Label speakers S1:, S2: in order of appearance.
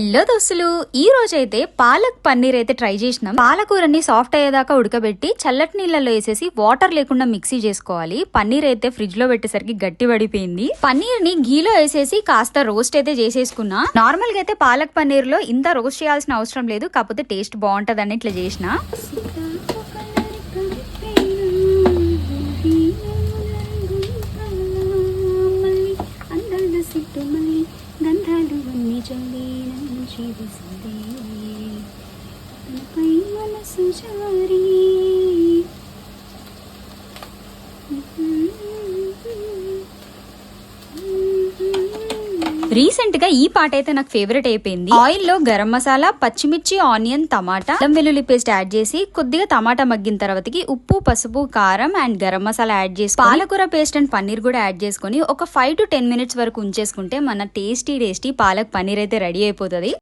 S1: Hello దోస్తులు, ఈ రోజైతే పాలక్ పన్నీర్ అయితే ట్రై చేసినాం. పాలకూరని సాఫ్ట్ అయ్యేదాకా ఉడకబెట్టి చల్లటి నీళ్ళలో వేసేసి వాటర్ లేకుండా మిక్సీ చేసుకోవాలి. పన్నీర్ అయితే ఫ్రిడ్జ్ లో పెట్టేసరికి గట్టి పడిపోయింది. పన్నీర్ ని ఘీలో వేసేసి కాస్త రోస్ట్ అయితే చేసేసుకున్నా. నార్మల్ గా అయితే పాలక్ పన్నీర్ లో ఇంత రోస్ట్ చేయాల్సిన అవసరం లేదు, కాకపోతే టేస్ట్ బాగుంటదని ఇట్లా చేసిన.
S2: గంధాలు అన్ని చల్లి నుంచి విసిందే తనపై మనసు జారి.
S1: రీసెంట్ గా ఈ పాట అయితే నాకు ఫేవరెట్ అయిపోయింది. ఆయిల్ లో గరం మసాలా, పచ్చిమిర్చి, ఆనియన్, టమాటా, అల్లం వెల్లుల్లి పేస్ట్ యాడ్ చేసి కొద్దిగా టమాటా మగ్గిన తర్వాతకి ఉప్పు, పసుపు, కారం అండ్ గరం మసాలా యాడ్ చేసి పాలకూర పేస్ట్ అండ్ పన్నీర్ కూడా యాడ్ చేసుకుని ఒక 5 to 10 minutes వరకు ఉంచేసుకుంటే మన టేస్టీ పాలక్ పన్నీర్ అయితే రెడీ అయిపోతుంది.